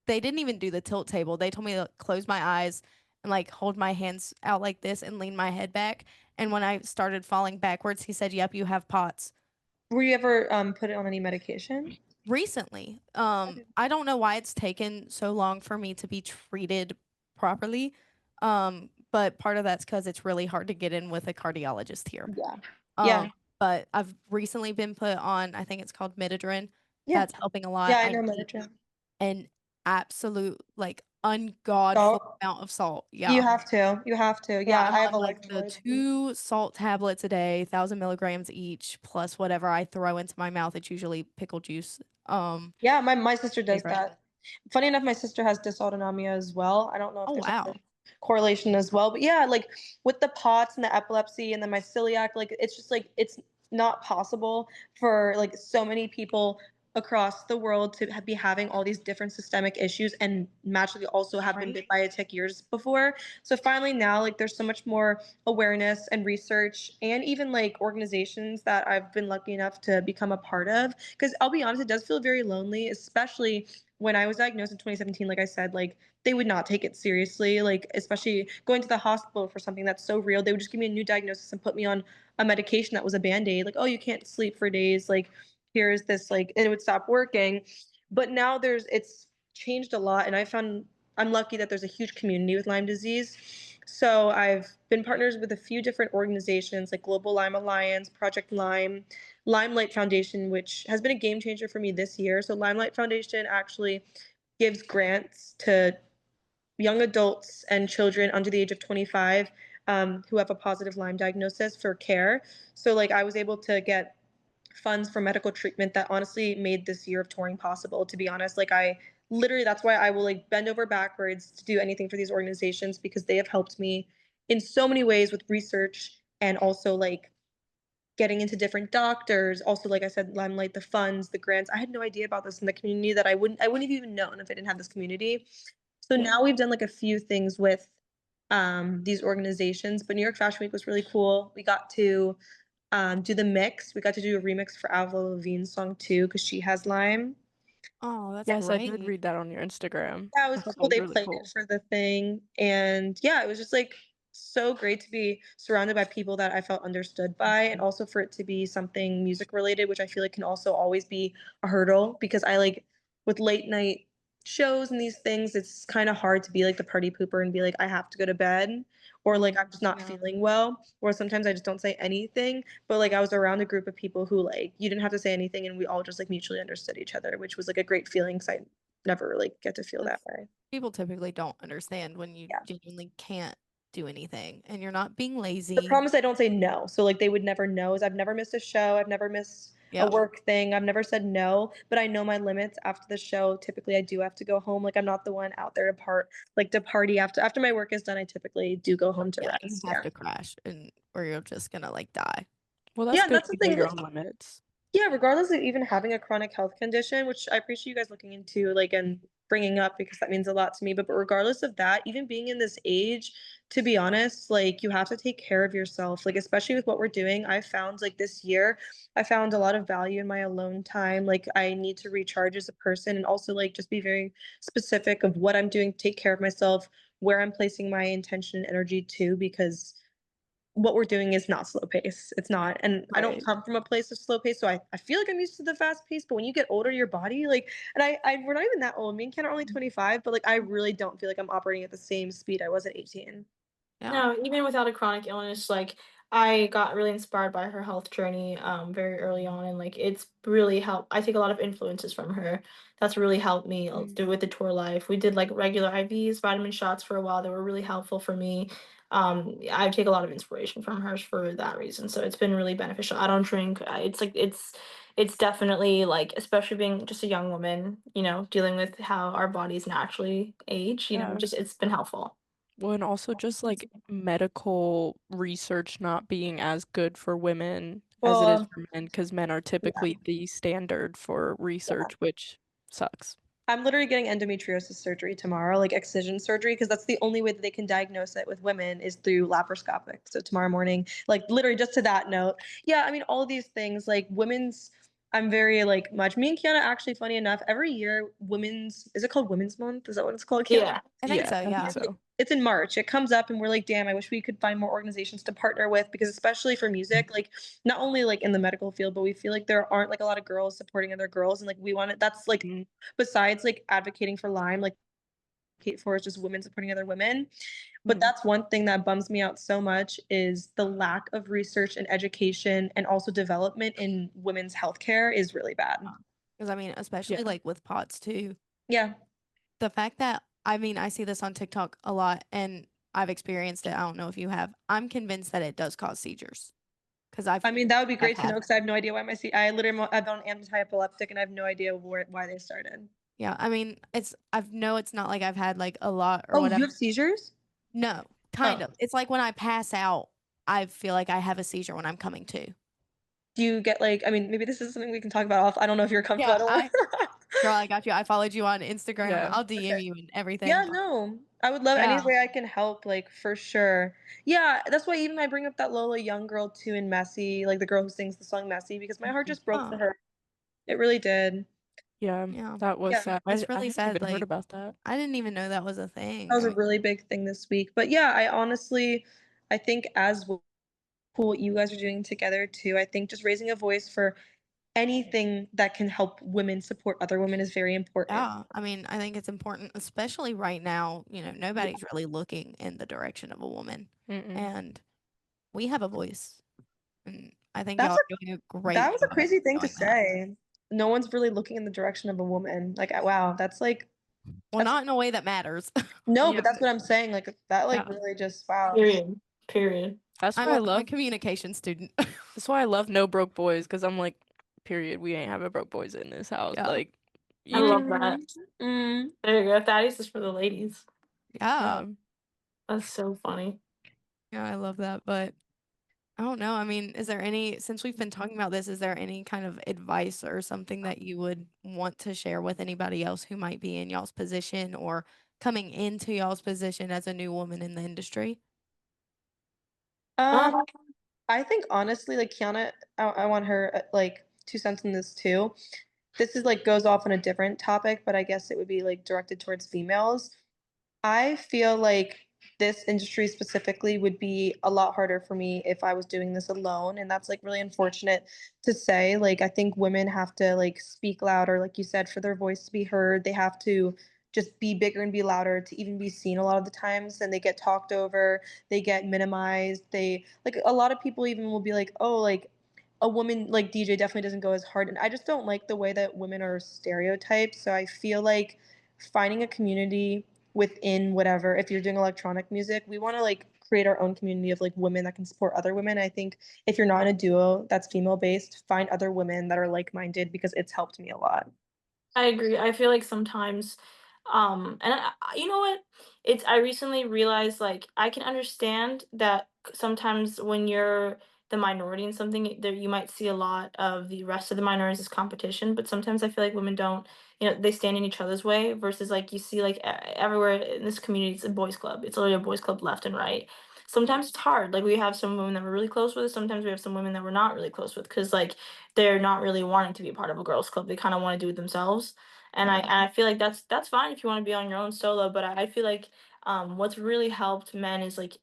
they didn't even do the tilt table. They told me to close my eyes and like hold my hands out like this and lean my head back. And when I started falling backwards, he said, "Yep, you have POTS." Were you ever put it on any medication? Recently, I don't know why it's taken so long for me to be treated properly. But part of that's because it's really hard to get in with a cardiologist here. Yeah. Um, Yeah. but I've recently been put on, I think it's called Midodrine. Yeah. That's helping a lot. Yeah, I I know eat Mediterranean. an absolute, like, ungodful Salt. amount of salt. You Yeah. have to. You have to. Yeah, Yeah, I'm I have on like the electrolytes. 2 salt tablets a day, 1,000 milligrams each, plus whatever I throw into my mouth. It's usually pickle juice. Yeah, my sister does Favorite. that. Funny enough, my sister has dysautonomia as well. I don't know if Oh, there's a wow. correlation as well, but yeah, like with the POTS and the epilepsy and then my celiac, like it's just like it's not possible for like so many people across the world to be having all these different systemic issues and magically also have been Right. bit by a tick years before. So finally now like there's so much more awareness and research and even like organizations that I've been lucky enough to become a part of because I'll be honest, it does feel very lonely, especially when I was diagnosed in 2017. Like I said, like they would not take it seriously, like especially going to the hospital for something that's so real. They would just give me a new diagnosis and put me on a medication that was a band-aid, like, oh, you can't sleep for days, like here's this, like, and it would stop working. But now it's changed a lot, and I found I'm lucky that there's a huge community with Lyme disease. So I've been partners with a few different organizations like Global Lyme Alliance, Project Lyme, Limelight Foundation, which has been a game changer for me this year. So Limelight Foundation actually gives grants to young adults and children under the age of 25 who have a positive Lyme diagnosis for care. So like I was able to get funds for medical treatment that honestly made this year of touring possible. To be honest, like I literally that's why I will like bend over backwards to do anything for these organizations because they have helped me in so many ways with research and also like getting into different doctors. Also, like I said, Limelight, the funds, the grants. I had no idea about this in the community that I wouldn't have even known if I didn't have this community. So now we've done like a few things with these organizations, but New York Fashion Week was really cool. We got to do the mix. We got to do a remix for Avril Lavigne's song too, because she has Lyme. Oh, that's Yes, I did great. read that on your Instagram. Yeah, it I was thought that cool. was They really played cool. it for the thing. And yeah, it was just like so great to be surrounded by people that I felt understood by, and also for it to be something music related, which I feel like can also always be a hurdle, because I like with late night shows and these things, it's kind of hard to be like the party pooper and be like, I have to go to bed, or like I'm just not Yeah. feeling well, or sometimes I just don't say anything. But like I was around a group of people who like you didn't have to say anything, and we all just like mutually understood each other, which was like a great feeling, because I never really get to feel that way. People typically don't understand when you Yeah. genuinely can't do anything and you're not being The lazy. problem is I don't say no. So like they would never know. Is I've never missed a show. I've never missed Yeah. a work thing. I've never said no, but I know my limits after the show. Typically I do have to go home. Like I'm not the one out there to party after my work is done. I typically do go home to Yeah, rest. you have to crash or you're just gonna like die. Well, that's Yeah, and good that's the you know thing. your own limits. Yeah, regardless of even having a chronic health condition, which I appreciate you guys looking into, like, and bringing up, because that means a lot to me. But regardless of that, even being in this age, to be honest, like, you have to take care of yourself. Like, especially with what we're doing, I found like this year, I found a lot of value in my alone time. Like, I need to recharge as a person, and also like just be very specific of what I'm doing, take care of myself, where I'm placing my intention and energy to, because what we're doing is not slow pace. It's not. And I don't Right. come from a place of slow pace. So I feel like I'm used to the fast pace, but when you get older, your body, like, and we're not even that old. Me and Ken are only 25, but like, I really don't feel like I'm operating at the same speed I was at 18. Yeah. No, even without a chronic illness, like I got really inspired by her health journey very early on, and like it's really helped. I take a lot of influences from her. That's really helped me do with the tour life. We did like regular IVs, vitamin shots for a while that were really helpful for me. I take a lot of inspiration from hers for that reason. So it's been really beneficial. I don't drink. It's like it's definitely like, especially being just a young woman, you know, dealing with how our bodies naturally age, you know, Yeah. just it's been helpful. Well, and also just like medical research not being as good for women as it is for men, because men are typically the standard for research, which sucks. I'm literally getting endometriosis surgery tomorrow, like excision surgery, because that's the only way that they can diagnose it with women is through laparoscopic. So tomorrow morning, like literally just to that note. Yeah, I mean, all of these things, like I'm very like much. Me and Kiana, actually, funny enough, every year, is it called Women's Month? Is that what it's called, Kiana? Yeah. I think so, I think yeah. so. It's in March. It comes up and we're like, damn, I wish we could find more organizations to partner with, because especially for music, like not only like in the medical field, but we feel like there aren't like a lot of girls supporting other girls. And like we want it. That's like, besides like advocating for Lyme, like advocate for is just women supporting other women. But that's one thing that bums me out so much, is the lack of research and education and also development in women's healthcare is really bad. Because I mean, especially like with POTS too. Yeah. The fact that I mean, I see this on TikTok a lot and I've experienced it. I don't know if you have. I'm convinced that it does cause seizures. Because I mean, that would be great to had- know, because I have no idea why I literally I've been on anti-epileptic and I have no idea why they started. Yeah, I mean, it's not like I've had like a lot or Oh, whatever. you have seizures? No, kind Oh. of. It's like when I pass out, I feel like I have a seizure when I'm coming to. Do you get like, I mean, maybe this is something we can talk about off. I don't know if you're comfortable. Yeah, girl, I got you. I followed you on Instagram. Yeah. I'll DM you and everything. Yeah, no. I would love any Yeah. way I can help, like for sure. Yeah, that's why even I bring up that Lola Young girl too in Messy, like the girl who sings the song Messy, because my heart just broke for her. It really did. Yeah, Yeah. that was Yeah. sad. It's I really hadn't sad. even heard Like, about that. I didn't even know that was a thing. That was a really big thing this week. But yeah, I think as cool what you guys are doing together too. I think just raising a voice for anything that can help women support other women is very important. Yeah, I mean, I think it's important, especially right now. You know, nobody's really looking in the direction of a woman, and we have a voice, and I think y'all are doing a great. That was a job crazy thing to doing that. say. No one's really looking in the direction of a woman. Like, wow, that's like. Well, not in a way that matters. No, Yeah. but that's what I'm saying. Like that, like Yeah. really just wow. Period. That's why I'm a communication student. That's why I love No Broke Boys, because I'm like, period. We ain't having broke boys in this house. Yeah. Like, I love that. Mm. There you go. Thaddeus is for the ladies. Yeah. That's so funny. Yeah, I love that. But I don't know. I mean, is there since we've been talking about this, is there any kind of advice or something that you would want to share with anybody else who might be in y'all's position or coming into y'all's position as a new woman in the industry? Um, I think honestly, like Kiana, I want her like 2 cents in this too. This is like goes off on a different topic, but I guess it would be like directed towards females. I feel like this industry specifically would be a lot harder for me if I was doing this alone, and that's like really unfortunate to say. Like I think women have to like speak louder, like you said, for their voice to be heard. They have to just be bigger and be louder to even be seen a lot of the times, and they get talked over, they get minimized. They like a lot of people even will be like, "Oh, like a woman like DJ definitely doesn't go as hard." And I just don't like the way that women are stereotyped. So I feel like finding a community within whatever, if you're doing electronic music, we want to like create our own community of like women that can support other women. I think if you're not in a duo that's female based, find other women that are like-minded because it's helped me a lot. I agree. I feel like sometimes, and you know what? I recently realized like I can understand that sometimes when you're the minority in something, there you might see a lot of the rest of the minorities as competition. But sometimes I feel like women don't, they stand in each other's way versus like you see like everywhere in this community, it's a boys' club. It's literally a boys' club left and right. Sometimes it's hard. Like we have some women that we're really close with. Sometimes we have some women that we're not really close with because like they're not really wanting to be a part of a girls' club. They kind of want to do it themselves. And I feel like that's fine if you want to be on your own solo, but I feel like what's really helped men is like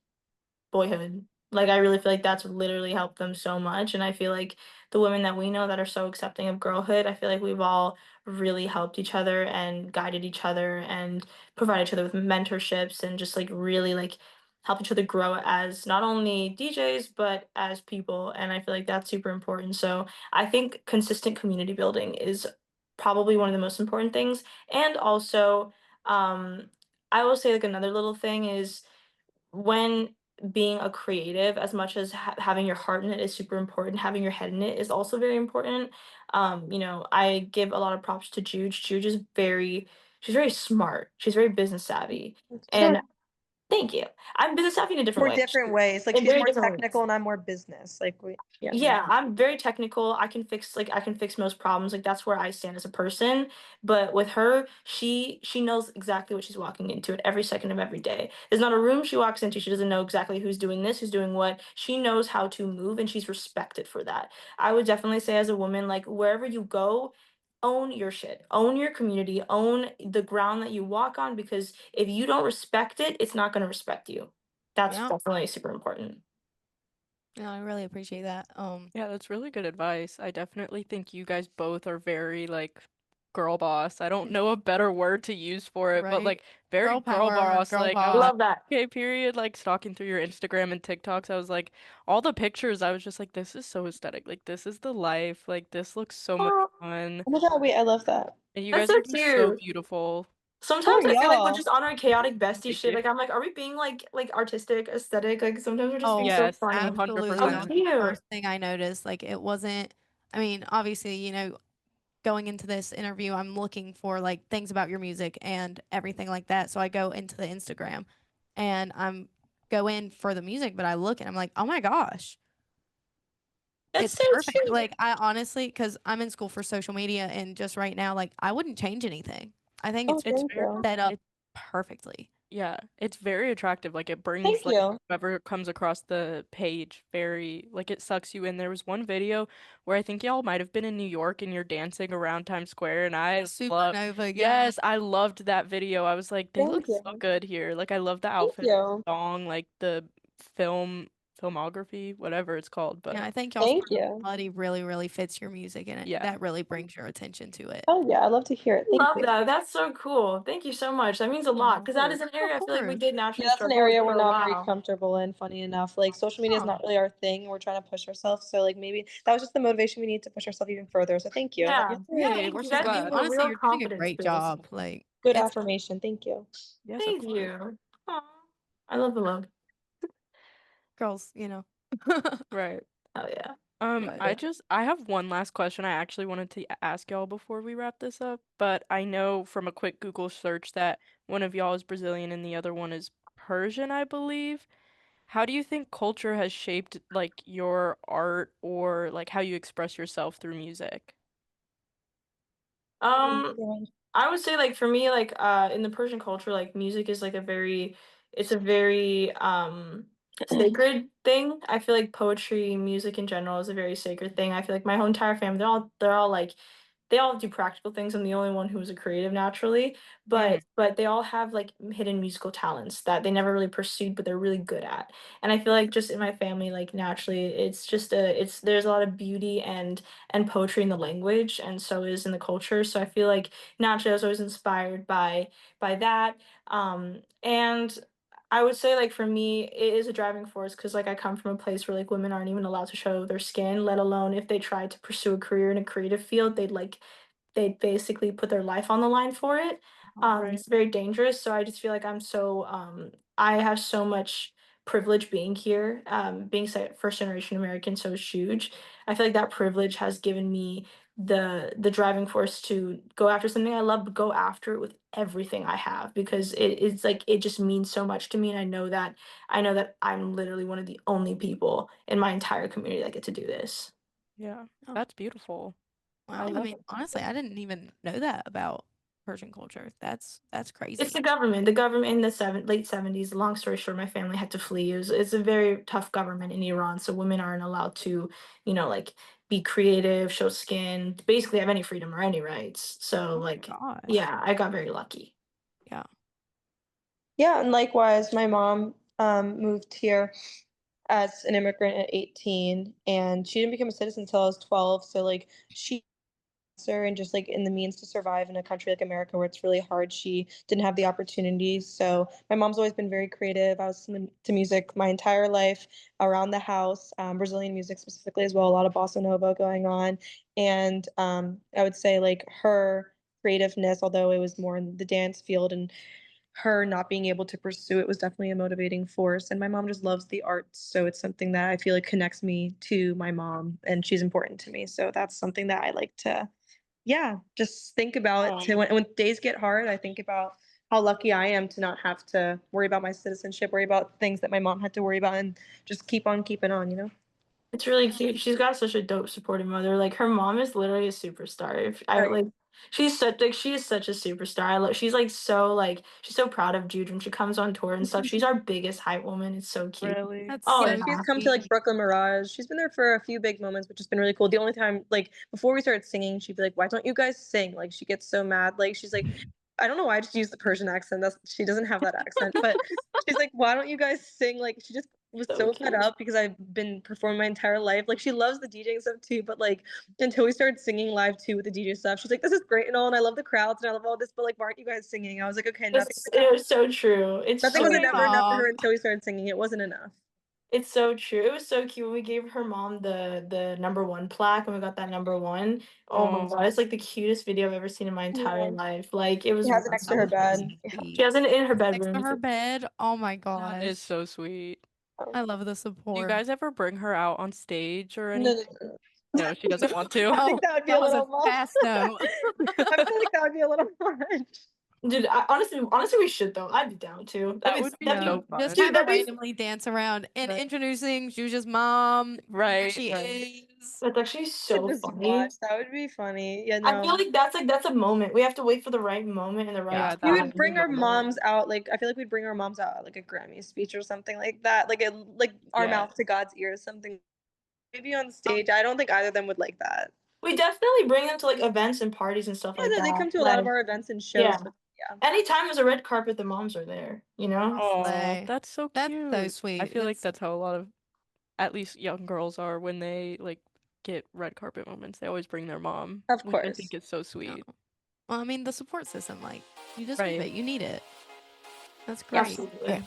boyhood. Like I really feel like that's literally helped them so much. And I feel like the women that we know that are so accepting of girlhood, I feel like we've all really helped each other and guided each other and provided each other with mentorships and just like really like help each other grow as not only DJs but as people. And I feel like that's super important. So I think consistent community building is probably one of the most important things. And also, I will say like another little thing is when being a creative, as much as having your heart in it is super important, having your head in it is also very important. I give a lot of props to Juj. Juj is she's very smart. She's very business savvy. And thank you. I'm business savvy in a different We're way. different ways. Like In she's very more different ways. technical and I'm more business. Like yeah. Yeah, I'm very technical. I can fix most problems. Like that's where I stand as a person. But with her, she knows exactly what she's walking into at every second of every day. There's not a room she walks into, she doesn't know exactly who's doing this, who's doing what. She knows how to move and she's respected for that. I would definitely say as a woman, like wherever you go, own your shit. Own your community, own the ground that you walk on because if you don't respect it, it's not going to respect you. That's Yeah. definitely super important. No, I really appreciate that. Yeah, that's really good advice. I definitely think you guys both are very like girl boss. I don't know a better word to use for it, but Right. like very Girl girl power, boss. girl Like I was boss. Love that. okay, period. Like stalking through your Instagram and TikToks, I was like all the pictures. I was just like, this is so aesthetic. Like this is the life. Like this looks so much Oh, fun. Oh my god, wait, I love that. And you that's guys so are just so cute. beautiful. Oh Sometimes I feel like we're y'all. just on our chaotic bestie Thank shit. you. Like I'm like, are we being like artistic, aesthetic? Like sometimes we're just being Oh, so Yes, funny. absolutely. Oh, 100%. That was the cute. first thing I noticed. Like it wasn't, I mean, obviously, going into this interview, I'm looking for like things about your music and everything like that. So I go into the Instagram and go in for the music, but I look and I'm like, oh my gosh, That's it's so perfect. cute. Like I honestly, because I'm in school for social media and just right now, like I wouldn't change anything. I think Oh, it's It's thank very you. set up perfectly. Yeah, it's very attractive. Like it brings Thank like you. whoever comes across the page very like it sucks you in. There was one video where I think y'all might have been in New York and you're dancing around Times Square and I love Supernova, yeah. yes, I loved that video. I was like, they look Thank so you. good here. Like I love the Thank outfit, you. song, like the filmography, whatever it's called. Yeah, But I think y'all's Thank you. personality really, really fits your music and yeah, that really brings your attention to it. Oh yeah, I love to hear it. Thank Love you. that. That's so cool. Thank you so much. That means a lot Oh, because that is an of area I feel like we course. did Yeah, naturally that's an struggle with area we're for a not very while. comfortable in, funny enough. Like social media is Oh, not really our thing. We're trying to push ourselves. So like maybe that was just the motivation we need to push ourselves even further. So thank you. Yeah. Yeah. yay, Thank we're you. You so guys gave glad. me a honestly, real you're doing a confidence great boost. job. Like Good it's affirmation. Thank you. Yes, of Thank course. you. Aw, I love the love. girls. Right. Oh yeah. But I have one last question I actually wanted to ask y'all before we wrap this up, but I know from a quick Google search that one of y'all is Brazilian and the other one is Persian, I believe. How do you think culture has shaped like your art or like how you express yourself through music? I would say like for me like in the Persian culture like music is like it's a very sacred thing. I feel like poetry, music in general is a very sacred thing. I feel like my whole entire family they're all like they all do practical things. I'm the only one who was a creative naturally, but they all have like hidden musical talents that they never really pursued, but they're really good at. And I feel like just in my family, like naturally, it's there's a lot of beauty and poetry in the language, and so is in the culture. So I feel like naturally I was always inspired by that. And I would say like for me it is a driving force because like I come from a place where like women aren't even allowed to show their skin, let alone if they try to pursue a career in a creative field, they'd basically put their life on the line for it. Right. It's very dangerous. So I just feel like I have so much privilege being here. Being first generation American, so it's huge. I feel like that privilege has given me the driving force to go after something I love, but go after it with everything I have because it's like it just means so much to me, and I know that I'm literally one of the only people in my entire community that get to do this. Yeah. Oh. That's beautiful. Wow, I love mean, it. honestly, I didn't even know that about Persian culture. That's crazy. It's the government. The government in the late 70s. Long story short, my family had to flee. It's a very tough government in Iran, so women aren't allowed to, like be creative, show skin, basically have any freedom or any rights. So Oh my like, gosh. yeah, I got very lucky. Yeah. Yeah, and likewise, my mom moved here as an immigrant at 18, and she didn't become a citizen until I was 12. So like she and just like in the means to survive in a country like America where it's really hard, she didn't have the opportunities. So my mom's always been very creative. I was listening to music my entire life around the house, Brazilian music specifically as well, a lot of bossa nova going on. And I would say like her creativeness, although it was more in the dance field and her not being able to pursue it was definitely a motivating force. And my mom just loves the arts. So it's something that I feel like connects me to my mom and she's important to me. So that's something that I like to, yeah, just think about to when days get hard, I think about how lucky I am to not have to worry about my citizenship, worry about things that my mom had to worry about and just keep on keeping on, you know? It's really cute. She's got such a dope supportive mother. Like her mom is literally a superstar. If I Right. like she is such a superstar. She's like she's so proud of Jude when she comes on tour and stuff. She's our biggest hype woman. It's so cute. Really? That's Oh Yeah, so she's come to like sweet. Brooklyn Mirage. She's been there for a few big moments, which has been really cool. The only time, like before we started singing, she'd be like, "Why don't you guys sing?" Like she gets so mad. Like she's like, I don't know why I just use the Persian accent. That's she doesn't have that accent, but she's like, "Why don't you guys sing?" Like she just was So so cute. fed up because I've been performing my entire life. Like she loves the DJing stuff too, but like until we started singing live too with the DJ stuff, she's like, "This is great and all, and I love the crowds and I love all this, but like, why aren't you guys singing?" I was like, "Okay, nothing." It was so true. It's Nothing so was Okay, ever enough for mom. her until we started singing. It wasn't enough. It's so true. It was so cute when we gave her mom the number one plaque and we got that number one. Oh my God, it's like the cutest video I've ever seen in my entire Yeah. life. Like it was She has it next to That her was wonderful. bed. really sweet. She has it in her Next bedroom. to her bed. Oh my That is gosh. so sweet. I love the Do you support. guys ever bring her out on stage or No, anything? no, no. No, she doesn't want to. I think Oh, that would be that a was a little much. fast no. I feel like that would be a little much. Dude, honestly, we should though. I'd be down too. That would be so fun. Just Dude, kind of that'd be randomly dance around and Right. introducing Juju's mom. Here Right, she right. is. that's actually so Just funny. watch. That would be funny. Yeah, I feel no. like that's a moment. We have to wait for the right moment and the right Yeah, We that time. would would be bring our the moms out. Like I feel like we'd bring our moms out at like a Grammy speech or something like that. Like our Yeah. mouth to God's ears, something. Maybe on stage. I don't think either of them would like that. We definitely bring them to like events and parties and stuff Yeah, like they that. come to a lot of Like, our events and shows. yeah. But yeah. Anytime there's a red carpet, the moms are there, you know? Oh, Slay. that's so That's cute. so sweet. I feel like that's how a lot of, at least young girls are when they like get red carpet moments. They always bring their mom, Of which I course. think is so sweet. Well, I mean, the support system, like, you just Right. need it. You need it. That's great. Absolutely. Okay.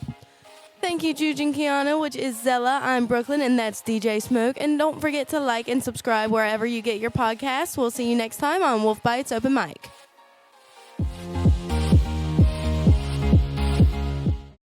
Thank you, Juj and Kiana, which is Zella. I'm Brooklyn, and that's DJ Smoke. And don't forget to like and subscribe wherever you get your podcasts. We'll see you next time on WolfBytes Open Mic.